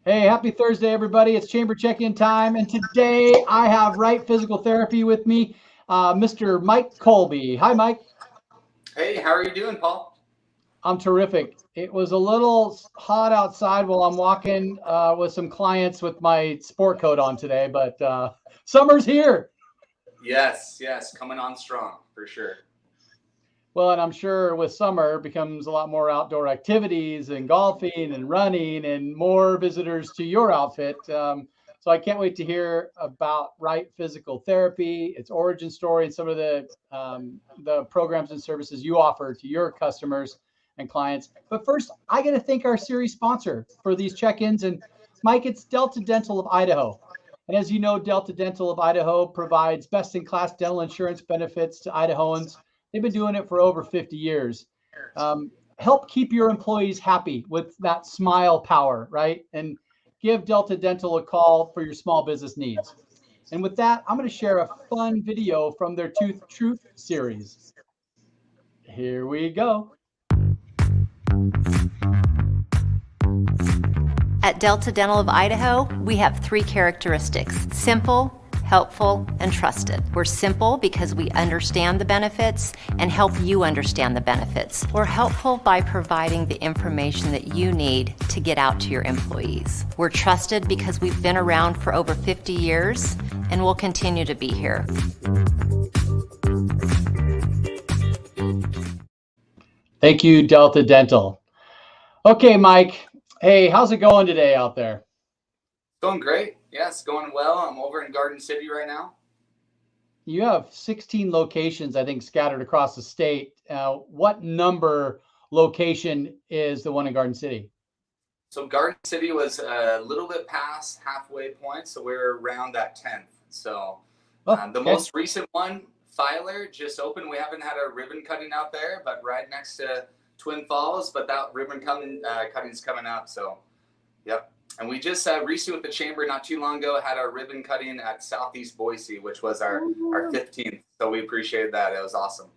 Hey, happy Thursday, everybody. It's chamber check-in time. And today I have Wright Physical Therapy with me, Mr. Mike Colby. Hi, Mike. Hey, how are you doing, Paul? I'm terrific. It was a little hot outside while I'm walking with some clients with my sport coat on today, but summer's here. Yes, coming on strong for sure. Well, and I'm sure with summer becomes a lot more outdoor activities and golfing and running and more visitors to your outfit. So I can't wait to hear about Wright Physical Therapy, its origin story, and some of the programs and services you offer to your customers and clients. But first, I got to thank our series sponsor for these check-ins. And Mike, it's Delta Dental of Idaho. And as you know, Delta Dental of Idaho provides best-in-class dental insurance benefits to Idahoans. They've been doing it for over 50 years. Help keep your employees happy with that smile power, right? And give Delta Dental a call for your small business needs. And with that, I'm going to share a fun video from their Tooth Truth series. Here we go. At Delta Dental of Idaho, we have three characteristics: simple, helpful, and trusted. We're simple because we understand the benefits and help you understand the benefits. We're helpful by providing the information that you need to get out to your employees. We're trusted because we've been around for over 50 years and will continue to be here. Thank you, Delta Dental. Okay, Mike. Hey, how's it going today out there? Going great. Yes, going well. I'm over in Garden City right now. You have 16 locations, I think, scattered across the state. What number location is the one in Garden City? So Garden City was a little bit past halfway point, so we're around that 10th. So the most recent one, Filer, just opened. We haven't had a ribbon cutting out there, but right next to Twin Falls, but that ribbon cutting's coming up. So, yep. And we just recently with the chamber not too long ago had our ribbon cutting at Southeast Boise, which was our 15th. So we appreciated that. It was awesome.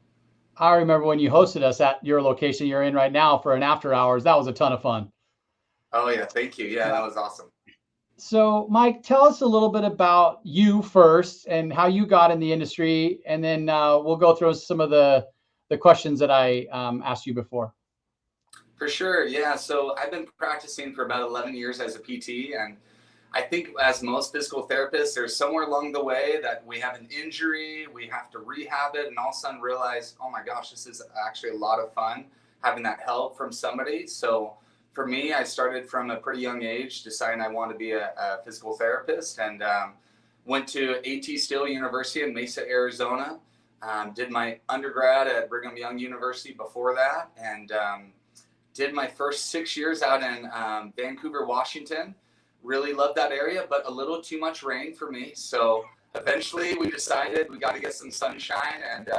I remember when you hosted us at your location you're in right now for an after hours. That was a ton of fun. Oh, yeah. Thank you. Yeah, that was awesome. So, Mike, tell us a little bit about you first and how you got in the industry, and then we'll go through some of the questions that I asked you before. For sure. Yeah. So I've been practicing for about 11 years as a PT. And I think as most physical therapists, there's somewhere along the way that we have an injury, we have to rehab it, and all of a sudden realize, oh my gosh, this is actually a lot of fun having that help from somebody. So for me, I started from a pretty young age, deciding I want to be a physical therapist, and went to A.T. Still University in Mesa, Arizona. Did my undergrad at Brigham Young University before that, and did my first 6 years out in Vancouver, Washington. Really loved that area, but a little too much rain for me. So eventually we decided we got to get some sunshine. And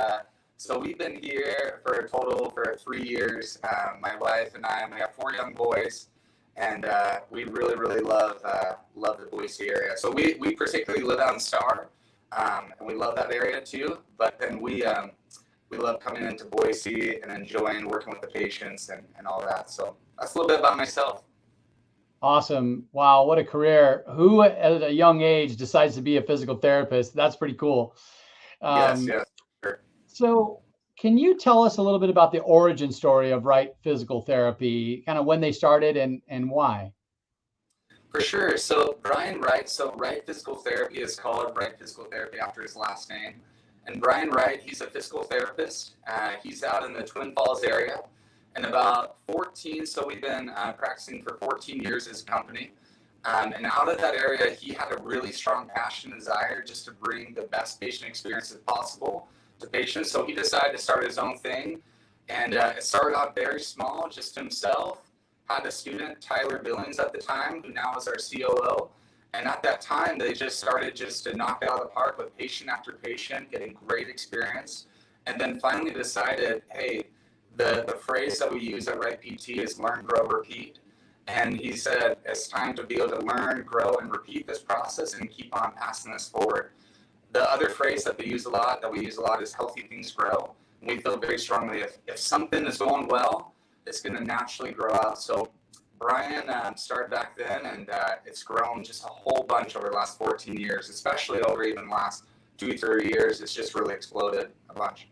so we've been here for a total for 3 years. My wife and I, we have 4 young boys, and we really, really love the Boise area. So we particularly live out in Star, and we love that area too. But then we love coming into Boise and enjoying working with the patients and all that. So that's a little bit about myself. Awesome. Wow, what a career. Who at a young age decides to be a physical therapist? That's pretty cool. Yes, sure. So can you tell us a little bit about the origin story of Wright Physical Therapy, kind of when they started and why? For sure. So Brian Wright, Wright Physical Therapy is called Wright Physical Therapy after his last name. And Brian Wright, he's a physical therapist. He's out in the Twin Falls area. And about 14, so we've been practicing for 14 years as a company. And out of that area, he had a really strong passion and desire just to bring the best patient experience as possible to patients. So he decided to start his own thing. And it started out very small, just himself. Had a student, Tyler Billings at the time, who now is our COO. And at that time, they just started just to knock it out of the park with patient after patient, getting great experience. And then finally decided, hey, the phrase that we use at Wright PT is learn, grow, repeat. And he said, it's time to be able to learn, grow, and repeat this process and keep on passing this forward. The other phrase that we use a lot is healthy things grow. And we feel very strongly if something is going well, it's going to naturally grow out. So Brian started back then, and it's grown just a whole bunch over the last 14 years, especially over even the last 2-3 years. It's just really exploded a bunch.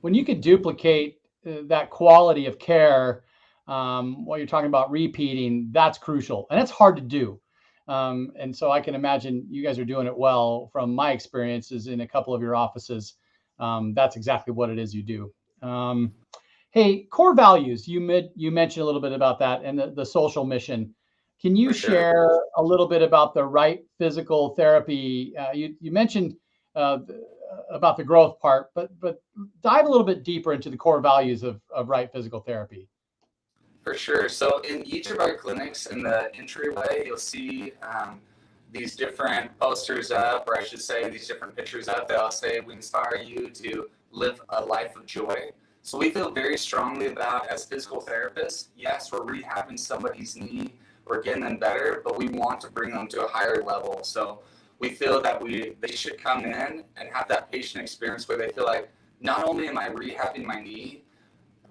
When you could duplicate that quality of care, what you're talking about repeating, that's crucial, and it's hard to do. And so I can imagine you guys are doing it well. From my experiences in a couple of your offices, that's exactly what it is you do. Hey, core values, you mentioned a little bit about that and the social mission. Can you share a little bit about the Wright Physical Therapy? You mentioned about the growth part, but dive a little bit deeper into the core values of Wright Physical Therapy. For sure. So in each of our clinics in the entryway, you'll see these different posters up, or I should say these different pictures up that'll say, we inspire you to live a life of joy. So we feel very strongly about, as physical therapists, yes, we're rehabbing somebody's knee, we're getting them better, but we want to bring them to a higher level. So we feel that they should come in and have that patient experience where they feel like, not only am I rehabbing my knee,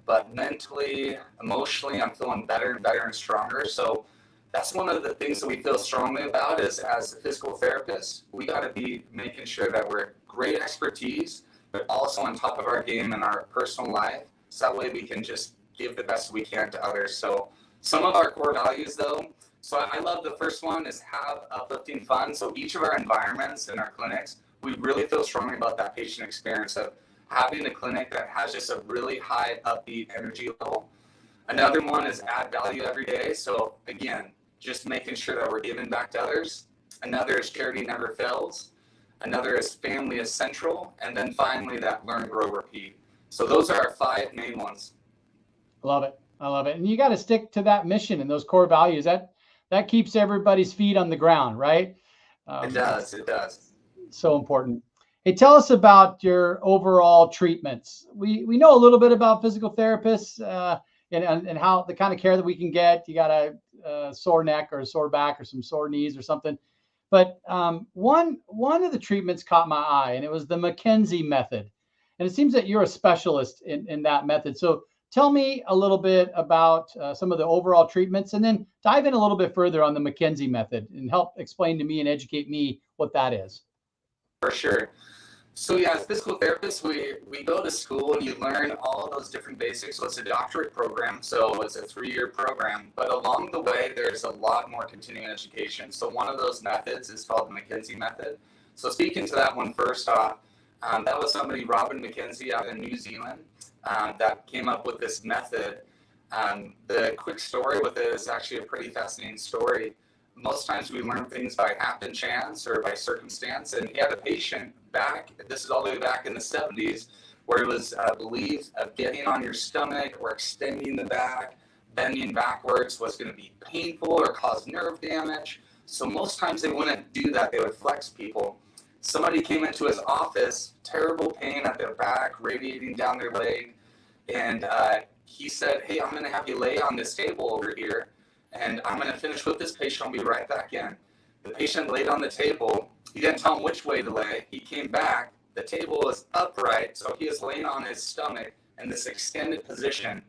but mentally, emotionally, I'm feeling better and better and stronger. So that's one of the things that we feel strongly about is, as a physical therapist, we got to be making sure that we're great expertise, but also on top of our game in our personal life. So that way we can just give the best we can to others. So some of our core values though, so I love the first one is have uplifting fun. So each of our environments in our clinics, we really feel strongly about that patient experience of having a clinic that has just a really high upbeat energy level. Another one is add value every day. So again, just making sure that we're giving back to others. Another is charity never fails. Another is family is central. And then finally that learn, grow, repeat. So those are our 5 main ones. I love it. I love it. And you got to stick to that mission and those core values. That keeps everybody's feet on the ground, right? It does. So important. Hey, tell us about your overall treatments. We know a little bit about physical therapists and how the kind of care that we can get. You got a sore neck or a sore back or some sore knees or something. But one of the treatments caught my eye, and it was the Mckenzie Method. And it seems that you're a specialist in that method. So tell me a little bit about some of the overall treatments, and then dive in a little bit further on the Mckenzie Method and help explain to me and educate me what that is. For sure. So yeah, as physical therapists, we go to school and you learn all of those different basics. So it's a doctorate program, so it's a 3-year program. But along the way, there's a lot more continuing education. So one of those methods is called the Mckenzie Method. So speaking to that one first off, that was somebody, Robin Mckenzie out in New Zealand, that came up with this method. The quick story with it is actually a pretty fascinating story. Most times we learn things by happen chance or by circumstance. And he had a patient back, this is all the way back in the 70s, where it was believed of getting on your stomach or extending the back, bending backwards was going to be painful or cause nerve damage. So most times they wouldn't do that. They would flex people. Somebody came into his office, terrible pain at their back, radiating down their leg. And he said, hey, I'm going to have you lay on this table over here. And I'm going to finish with this patient. I'll be right back in. The patient laid on the table. He didn't tell him which way to lay. He came back. The table was upright, so he was laying on his stomach in this extended position.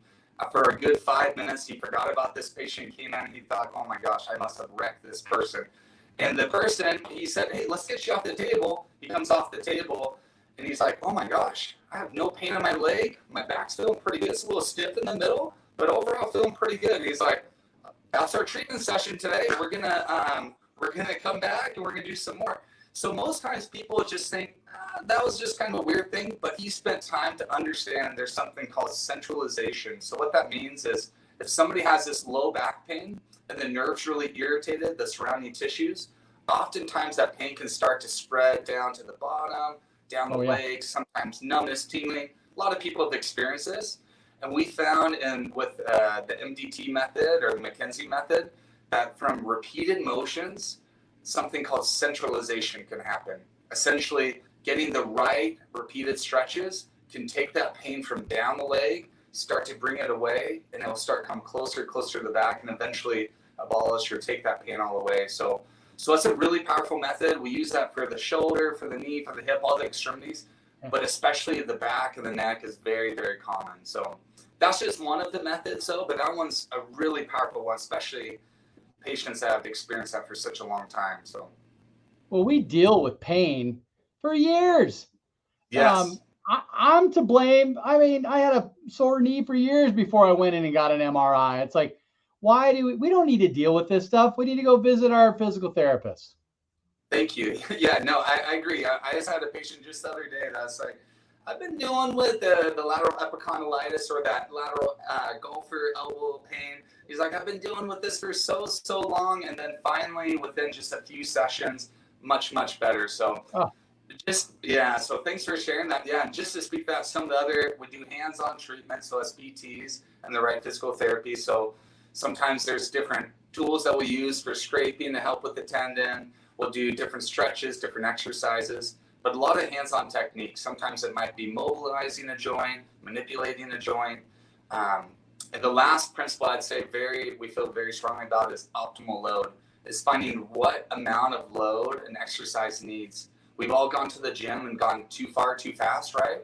For a good 5 minutes, he forgot about this patient. He came in and he thought, oh my gosh, I must have wrecked this person. And the person, he said, hey, let's get you off the table. He comes off the table and he's like, oh my gosh, I have no pain in my leg. My back's feeling pretty good. It's a little stiff in the middle, but overall feeling pretty good. And he's like, that's our treatment session today. We're gonna come back and we're gonna do some more. So most times people just think that was just kind of a weird thing, but he spent time to understand there's something called centralization. So what that means is if somebody has this low back pain and the nerves really irritated, the surrounding tissues, oftentimes that pain can start to spread down to the bottom, down the legs, sometimes numbness, tingling. A lot of people have experienced this. And we found with the MDT method or the Mckenzie method that from repeated motions, something called centralization can happen. Essentially, getting the right repeated stretches can take that pain from down the leg, start to bring it away, and it'll start come closer to the back, and eventually abolish or take that pain all away. So it's a really powerful method. We use that for the shoulder, for the knee, for the hip, all the extremities. but especially the back and the neck is very, very common. So that's just one of the methods, but that one's a really powerful one, especially patients that have experienced that for such a long time. So, well, we deal with pain for years. yes. I'm to blame. I mean, I had a sore knee for years before I went in and got an MRI. It's like, why do we don't need to deal with this stuff. We need to go visit our physical therapist. Thank you. Yeah, no, I agree. I just had a patient just the other day that's like, I've been dealing with the lateral epicondylitis or that lateral golfer elbow pain. He's like, I've been dealing with this for so long. And then finally, within just a few sessions, much better. So so thanks for sharing that. Yeah, and just to speak about some of the other, we do hands-on treatment, so as PTs and the Wright Physical Therapy. So sometimes there's different tools that we use for scraping to help with the tendon. We'll do different stretches, different exercises, but a lot of hands-on techniques. Sometimes it might be mobilizing a joint, manipulating a joint. And the last principle I'd say we feel very strongly about is optimal load, is finding what amount of load an exercise needs. We've all gone to the gym and gone too far, too fast, right?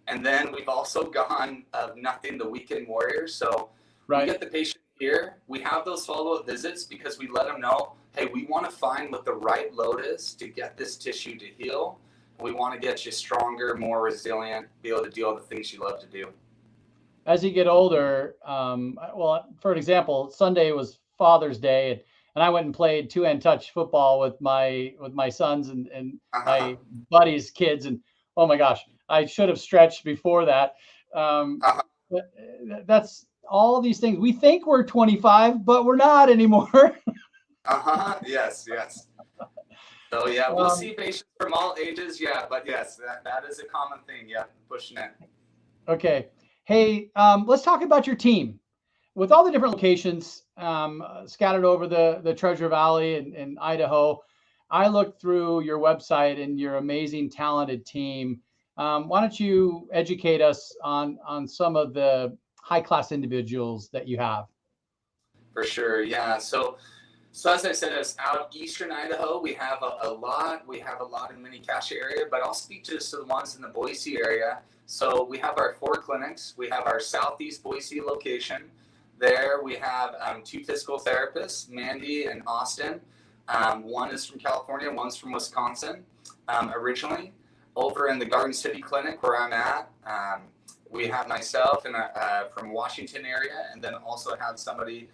And then we've also gone of nothing to weekend warriors. So we get the patient here. We have those follow-up visits because we let them know, hey, we want to find what the right load is to get this tissue to heal. We want to get you stronger, more resilient, be able to do all the things you love to do. As you get older, well, for example, Sunday was Father's Day, and I went and played two-hand touch football with my sons and my buddies' kids, and oh my gosh, I should have stretched before that. That's all these things. We think we're 25, but we're not anymore. Yes. So yeah, we'll see patients from all ages. Yeah, but yes, that is a common thing. Yeah, pushing it. Okay. Hey, let's talk about your team. With all the different locations scattered over the Treasure Valley in Idaho, I looked through your website and your amazing, talented team. Why don't you educate us on some of the high-class individuals that you have? For sure, yeah. So as I said, it's out eastern Idaho. We have a lot. We have a lot in the Mini-Cache area, but I'll speak to the ones in the Boise area. So we have our 4 clinics. We have our southeast Boise location. There we have 2 physical therapists, Mandy and Austin. One is from California, one's from Wisconsin originally. Over in the Garden City Clinic where I'm at, we have myself and from Washington area, and then also have somebody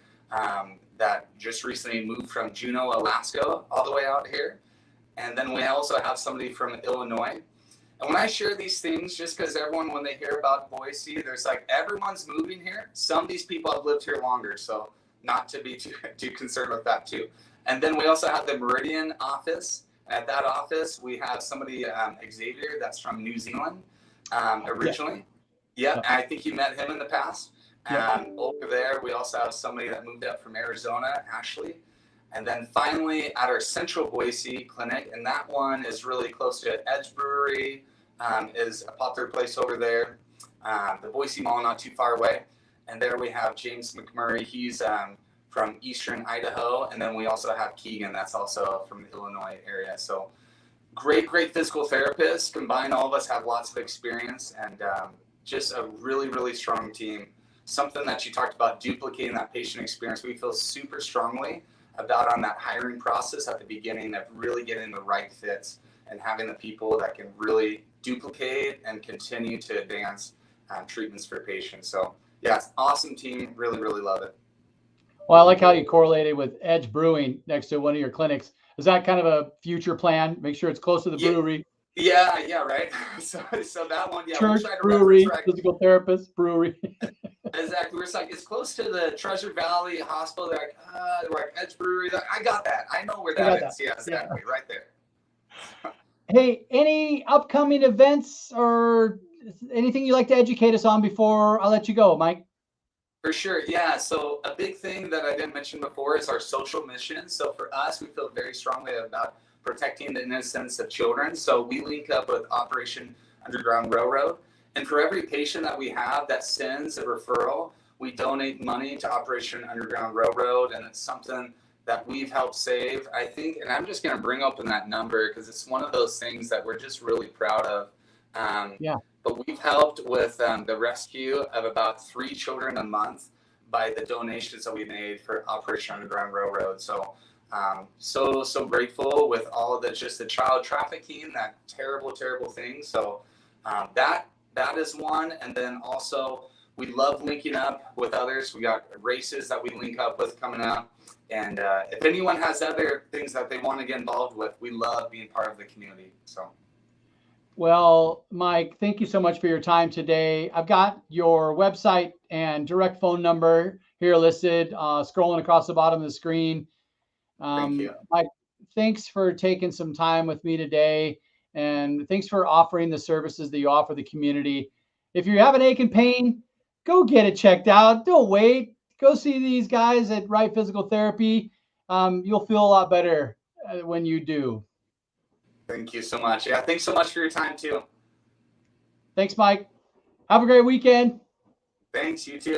that just recently moved from Juneau, Alaska, all the way out here. And then we also have somebody from Illinois. And when I share these things, just because everyone, when they hear about Boise, there's like, everyone's moving here. Some of these people have lived here longer, so not to be too concerned with that too. And then we also have the Meridian office. At that office, we have somebody, Xavier, that's from New Zealand originally. Yeah, I think you met him in the past. Over there, we also have somebody that moved up from Arizona, Ashley. And then finally, at our central Boise clinic, and that one is really close to Edge Brewery, is a popular place over there. The Boise Mall, not too far away. And there we have James McMurray. He's from eastern Idaho. And then we also have Keegan, that's also from the Illinois area. So great physical therapists. Combined, all of us have lots of experience and just a really strong team. Something that you talked about, duplicating that patient experience. We feel super strongly about on that hiring process at the beginning of really getting the right fits and having the people that can really duplicate and continue to advance treatments for patients. So yeah, it's an awesome team. Really love it. Well, I like how you correlated with Edge Brewing next to one of your clinics. Is that kind of a future plan? Make sure it's close to the brewery. Yeah, right. So that one, yeah. Church, brewery, physical therapist, brewery. Exactly. It's like, it's close to the Treasure Valley Hospital. They're like Edge Brewery. I got that. I know where that is. Yeah, exactly. Yeah. Right there. Hey, any upcoming events or anything you'd like to educate us on before I let you go, Mike? For sure. Yeah. So a big thing that I didn't mention before is our social mission. So for us, we feel very strongly about protecting the innocence of children. So we link up with Operation Underground Railroad. And for every patient that we have that sends a referral, we donate money to Operation Underground Railroad. And it's something that we've helped save, I think. And I'm just going to bring open that number because it's one of those things that we're just really proud of. Yeah. But we've helped with the rescue of about 3 children a month by the donations that we made for Operation Underground Railroad. So so grateful with all of the child trafficking, that terrible thing. So that is one. And then also we love linking up with others. We got races that we link up with coming up. And if anyone has other things that they want to get involved with, we love being part of the community. So. Well, Mike, thank you so much for your time today. I've got your website and direct phone number here listed, scrolling across the bottom of the screen. Thank you. Mike, thanks for taking some time with me today, and thanks for offering the services that you offer the community. If you have an ache and pain, go get it checked out. Don't wait. Go see these guys at Wright Physical Therapy. You'll feel a lot better when you do. Thank you so much. Yeah, thanks so much for your time too. Thanks, Mike. Have a great weekend. Thanks, you too.